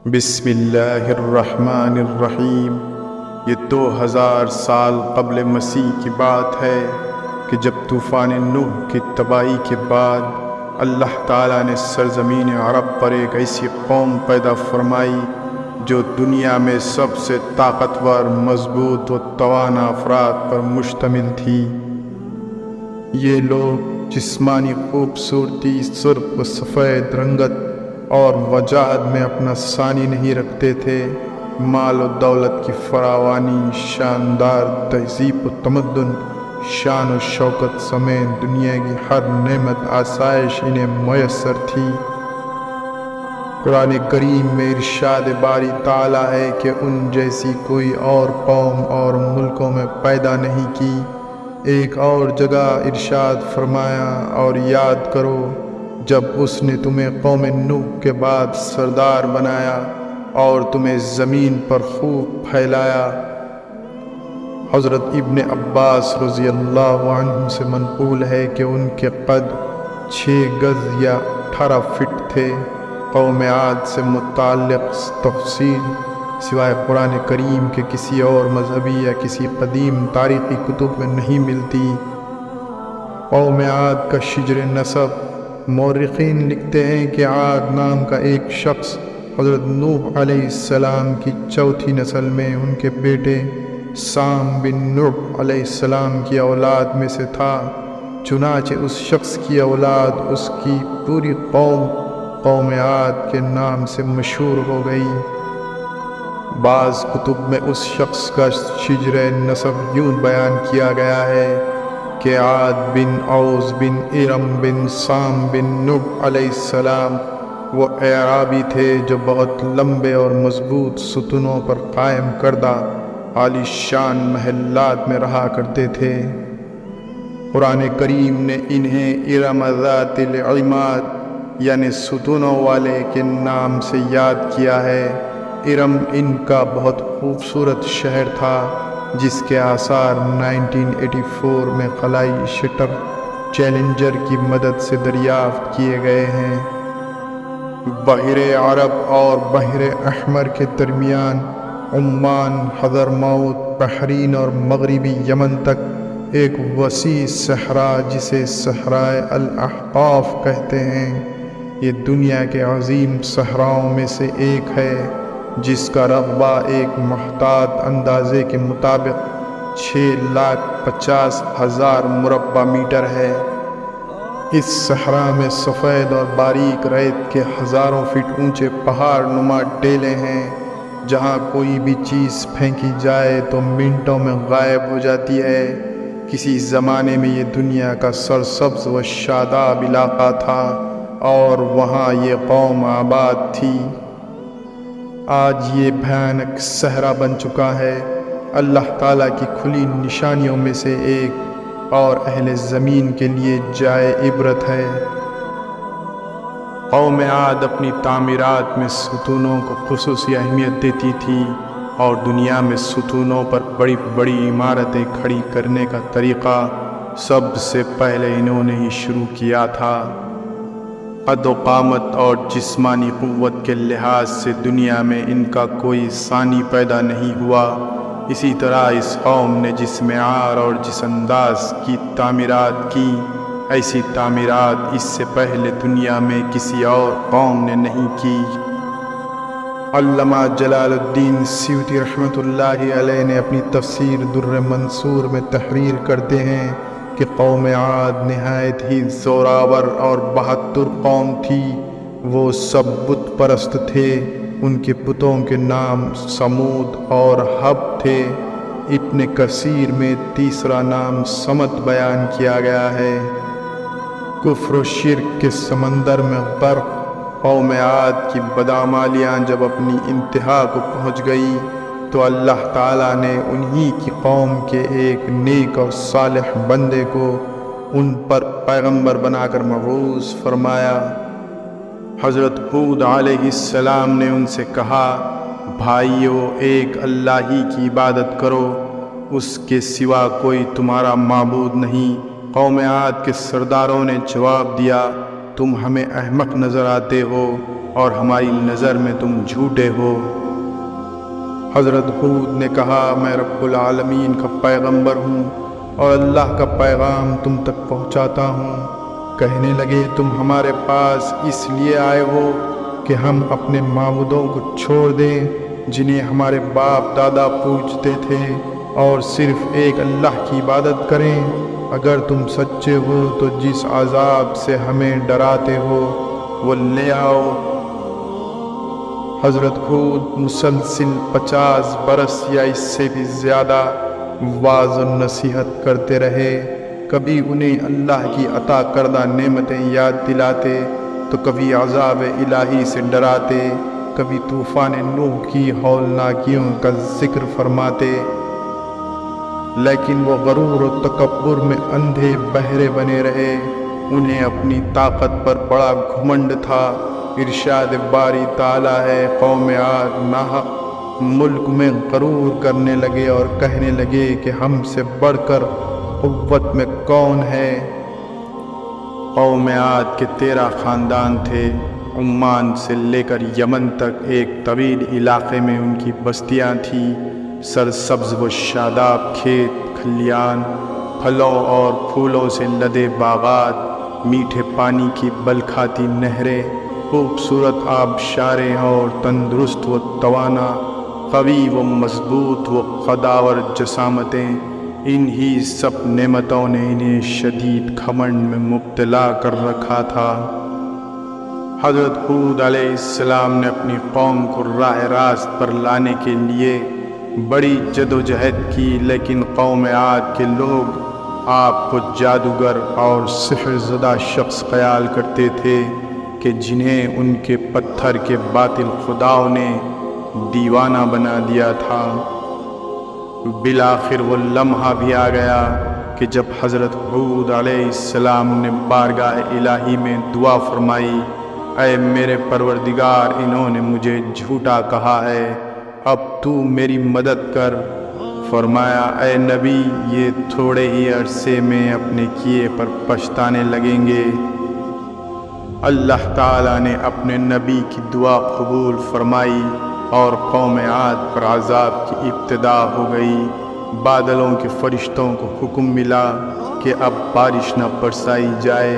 بسم اللہ الرحمن الرحیم۔ یہ 2000 سال قبل مسیح کی بات ہے کہ جب طوفان نوح کی تباہی کے بعد اللہ تعالیٰ نے سرزمین عرب پر ایک ایسی قوم پیدا فرمائی جو دنیا میں سب سے طاقتور، مضبوط و توانا افراد پر مشتمل تھی۔ یہ لوگ جسمانی خوبصورتی، سرخ و سفید رنگت اور وجاہت میں اپنا ثانی نہیں رکھتے تھے۔ مال و دولت کی فراوانی، شاندار تہذیب و تمدن، شان و شوکت سمیت دنیا کی ہر نعمت آسائش انہیں میسر تھی۔ قرآن کریم میں ارشاد باری تعالیٰ ہے کہ ان جیسی کوئی اور قوم اور ملکوں میں پیدا نہیں کی۔ ایک اور جگہ ارشاد فرمایا، اور یاد کرو جب اس نے تمہیں قوم نوح کے بعد سردار بنایا اور تمہیں زمین پر خوب پھیلایا۔ حضرت ابن عباس رضی اللہ عنہ سے منقول ہے کہ ان کے قد 6 گز یا 18 فٹ تھے۔ قوم عاد سے متعلق تفصیل سوائے قرآن کریم کے کسی اور مذہبی یا کسی قدیم تاریخی کتب میں نہیں ملتی۔ قوم عاد کا شجر نسب، مورخین لکھتے ہیں کہ عاد نام کا ایک شخص حضرت نوح علیہ السلام کی چوتھی نسل میں ان کے بیٹے سام بن نوح علیہ السلام کی اولاد میں سے تھا۔ چنانچہ اس شخص کی اولاد، اس کی پوری قوم عاد کے نام سے مشہور ہو گئی۔ بعض کتب میں اس شخص کا شجر نسب یوں بیان کیا گیا ہے کہ عاد بن اوس بن ارم بن سام بن نوح علیہ السلام وہ اعرابی تھے جو بہت لمبے اور مضبوط ستونوں پر قائم کردہ عالی شان محلات میں رہا کرتے تھے۔ قرآن کریم نے انہیں ارم ذات العماد یعنی ستونوں والے کے نام سے یاد کیا ہے۔ ارم ان کا بہت خوبصورت شہر تھا جس کے آثار 1984 میں خلائی شٹل چیلنجر کی مدد سے دریافت کیے گئے ہیں۔ بحر عرب اور بحر احمر کے درمیان عمان، حضرموت، بحرین اور مغربی یمن تک ایک وسیع صحرا جسے صحرائے الاحقاف کہتے ہیں، یہ دنیا کے عظیم صحراؤں میں سے ایک ہے جس کا رقبہ ایک محتاط اندازے کے مطابق 6,50,000 مربع میٹر ہے۔ اس صحرا میں سفید اور باریک ریت کے ہزاروں فٹ اونچے پہاڑ نما ٹیلے ہیں جہاں کوئی بھی چیز پھینکی جائے تو منٹوں میں غائب ہو جاتی ہے۔ کسی زمانے میں یہ دنیا کا سرسبز و شاداب علاقہ تھا اور وہاں یہ قوم آباد تھی۔ آج یہ بھیانک صحرا بن چکا ہے۔ اللہ تعالیٰ کی کھلی نشانیوں میں سے ایک اور اہل زمین کے لیے جائے عبرت ہے۔ قوم عاد اپنی تعمیرات میں ستونوں کو خصوصی اہمیت دیتی تھی اور دنیا میں ستونوں پر بڑی بڑی عمارتیں کھڑی کرنے کا طریقہ سب سے پہلے انہوں نے ہی شروع کیا تھا۔ قد و قامت اور جسمانی قوت کے لحاظ سے دنیا میں ان کا کوئی ثانی پیدا نہیں ہوا۔ اسی طرح اس قوم نے جس معیار اور جس انداز کی تعمیرات کی، ایسی تعمیرات اس سے پہلے دنیا میں کسی اور قوم نے نہیں کی۔ علامہ جلال الدین سیوطی رحمۃ اللہ علیہ نے اپنی تفسیر در منصور میں تحریر کرتے ہیں کہ قوم عاد نہایت ہی زوراور اور بہادر قوم تھی۔ وہ سب بت پرست تھے۔ ان کے بتوں کے نام سمود اور حب تھے۔ ابن کثیر میں تیسرا نام سمت بیان کیا گیا ہے۔ کفر و شرک کے سمندر میں غرق قوم عاد کی بدعمالیاں جب اپنی انتہا کو پہنچ گئی تو اللہ تعالیٰ نے انہی کی قوم کے ایک نیک اور صالح بندے کو ان پر پیغمبر بنا کر مبعوث فرمایا۔ حضرت ہود علیہ السلام نے ان سے کہا، بھائیو، ایک اللہ ہی کی عبادت کرو، اس کے سوا کوئی تمہارا معبود نہیں۔ قوم عاد کے سرداروں نے جواب دیا، تم ہمیں احمق نظر آتے ہو، اور ہماری نظر میں تم جھوٹے ہو۔ حضرت ہود نے کہا میں رب العالمین کا پیغمبر ہوں اور اللہ کا پیغام تم تک پہنچاتا ہوں۔ کہنے لگے تم ہمارے پاس اس لیے آئے ہو کہ ہم اپنے معبودوں کو چھوڑ دیں جنہیں ہمارے باپ دادا پوجتے تھے اور صرف ایک اللہ کی عبادت کریں۔ اگر تم سچے ہو تو جس عذاب سے ہمیں ڈراتے ہو وہ لے آؤ۔ حضرت ہود مسلسل 50 برس یا اس سے بھی زیادہ وعظ و نصیحت کرتے رہے۔ کبھی انہیں اللہ کی عطا کردہ نعمتیں یاد دلاتے تو کبھی عذاب الہی سے ڈراتے، کبھی طوفان نوح کی ہولناکیوں کا ذکر فرماتے، لیکن وہ غرور و تکبر میں اندھے بہرے بنے رہے۔ انہیں اپنی طاقت پر بڑا گھمنڈ تھا۔ ارشاد باری تعالیٰ ہے قوم عاد ناحق ملک میں غرور کرنے لگے اور کہنے لگے کہ ہم سے بڑھ کر قوت میں کون ہے۔ قوم عاد کے 13 خاندان تھے۔ عمان سے لے کر یمن تک ایک طویل علاقے میں ان کی بستیاں تھیں۔ سرسبز و شاداب کھیت کھلیان، پھلوں اور پھولوں سے لدے باغات، میٹھے پانی کی بلکھاتی نہریں، خوبصورت آبشاریں اور تندرست و توانا، قوی و مضبوط و قداور جسامتیں۔ انہی سب نعمتوں نے انہیں شدید گھمنڈ میں مبتلا کر رکھا تھا۔ حضرت ہود علیہ السلام نے اپنی قوم کو راہ راست پر لانے کے لیے بڑی جدوجہد کی، لیکن قوم عاد کے لوگ آپ کو جادوگر اور سحر زدہ شخص خیال کرتے تھے کہ جنہیں ان کے پتھر کے باطل خداؤں نے دیوانہ بنا دیا تھا۔ بالآخر وہ لمحہ بھی آ گیا کہ جب حضرت ہود علیہ السلام نے بارگاہ الہی میں دعا فرمائی، اے میرے پروردگار، انہوں نے مجھے جھوٹا کہا ہے، اب تو میری مدد کر۔ فرمایا اے نبی، یہ تھوڑے ہی عرصے میں اپنے کیے پر پچھتانے لگیں گے۔ اللہ تعالیٰ نے اپنے نبی کی دعا قبول فرمائی اور قوم عاد پر عذاب کی ابتدا ہو گئی۔ بادلوں کے فرشتوں کو حکم ملا کہ اب بارش نہ برسائی جائے۔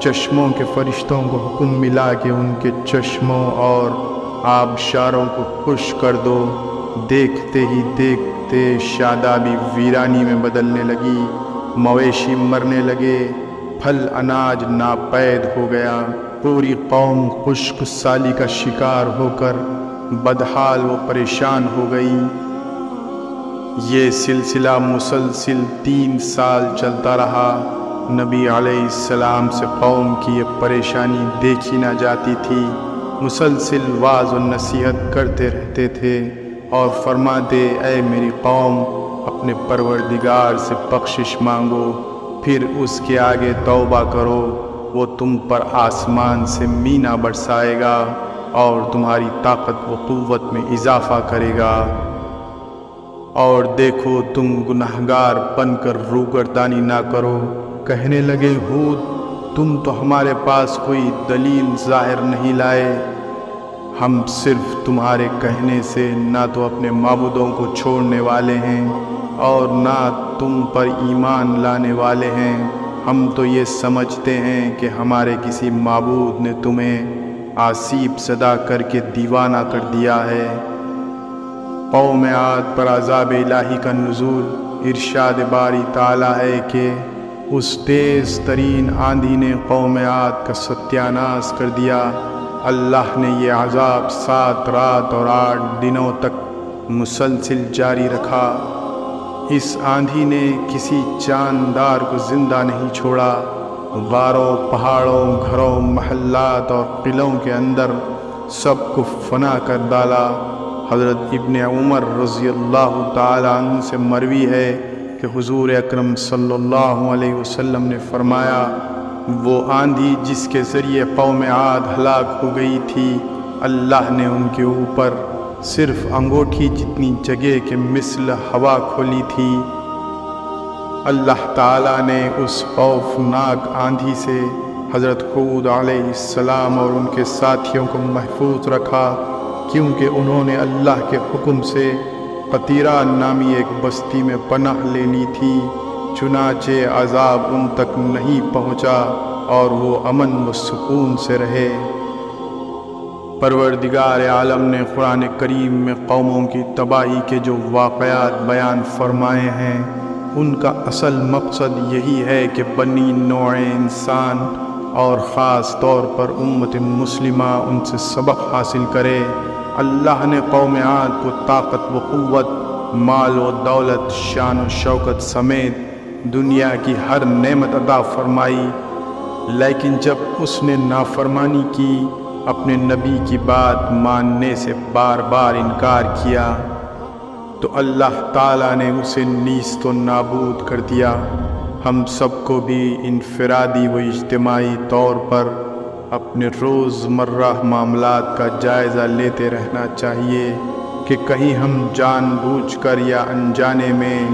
چشموں کے فرشتوں کو حکم ملا کہ ان کے چشموں اور آبشاروں کو خشک کر دو۔ دیکھتے ہی دیکھتے شادابی ویرانی میں بدلنے لگی، مویشی مرنے لگے، پھل اناج ناپید ہو گیا۔ پوری قوم خشک سالی کا شکار ہو کر بدحال و پریشان ہو گئی۔ یہ سلسلہ مسلسل 3 سال چلتا رہا۔ نبی علیہ السلام سے قوم کی یہ پریشانی دیکھی نہ جاتی تھی۔ مسلسل وعظ و نصیحت کرتے رہتے تھے اور فرماتے، اے میری قوم، اپنے پروردگار سے بخشش مانگو، پھر اس کے آگے توبہ کرو، وہ تم پر آسمان سے مینا برسائے گا اور تمہاری طاقت و قوت میں اضافہ کرے گا۔ اور دیکھو تم گنہگار بن کر روگردانی نہ کرو۔ کہنے لگے ہود، تم تو ہمارے پاس کوئی دلیل ظاہر نہیں لائے، ہم صرف تمہارے کہنے سے نہ تو اپنے معبودوں کو چھوڑنے والے ہیں اور نہ تم پر ایمان لانے والے ہیں۔ ہم تو یہ سمجھتے ہیں کہ ہمارے کسی معبود نے تمہیں آسیب زدہ کر کے دیوانہ کر دیا ہے۔ قوم عاد پر عذاب الہی کا نزول۔ ارشاد باری تعالیٰ ہے کہ اس تیز ترین آندھی نے قوم عاد کا ستیاناش کر دیا۔ اللہ نے یہ عذاب 7 رات اور 8 دنوں تک مسلسل جاری رکھا۔ اس آندھی نے کسی جاندار کو زندہ نہیں چھوڑا۔ غاروں، پہاڑوں، گھروں، محلات اور قلعوں کے اندر سب کو فنا کر ڈالا۔ حضرت ابن عمر رضی اللہ تعالیٰ عنہ سے مروی ہے کہ حضور اکرم صلی اللہ علیہ وسلم نے فرمایا، وہ آندھی جس کے ذریعے قوم عاد ہلاک ہو گئی تھی، اللہ نے ان کے اوپر صرف انگوٹھی جتنی جگہ کے مثل ہوا کھولی تھی۔ اللہ تعالیٰ نے اس خوفناک آندھی سے حضرت ہود علیہ السلام اور ان کے ساتھیوں کو محفوظ رکھا، کیونکہ انہوں نے اللہ کے حکم سے قطیرہ نامی ایک بستی میں پناہ لے لی تھی، چنانچہ عذاب ان تک نہیں پہنچا اور وہ امن و سکون سے رہے۔ پروردگار عالم نے قرآن کریم میں قوموں کی تباہی کے جو واقعات بیان فرمائے ہیں، ان کا اصل مقصد یہی ہے کہ بنی نوع انسان اور خاص طور پر امت مسلمہ ان سے سبق حاصل کرے۔ اللہ نے قوم عاد کو طاقت و قوت، مال و دولت، شان و شوکت سمیت دنیا کی ہر نعمت عطا فرمائی، لیکن جب اس نے نافرمانی کی، اپنے نبی کی بات ماننے سے بار بار انکار کیا، تو اللہ تعالیٰ نے اسے نیست و نابود کر دیا۔ ہم سب کو بھی انفرادی و اجتماعی طور پر اپنے روزمرہ معاملات کا جائزہ لیتے رہنا چاہیے کہ کہیں ہم جان بوجھ کر یا انجانے میں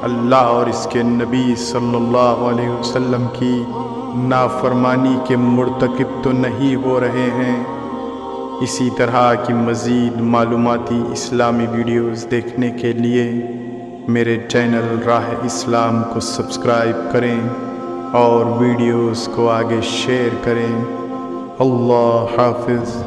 اللہ اور اس کے نبی صلی اللہ علیہ وسلم کی نافرمانی کے مرتکب تو نہیں ہو رہے ہیں۔ اسی طرح کی مزید معلوماتی اسلامی ویڈیوز دیکھنے کے لیے میرے چینل راہ اسلام کو سبسکرائب کریں اور ویڈیوز کو آگے شیئر کریں۔ اللہ حافظ۔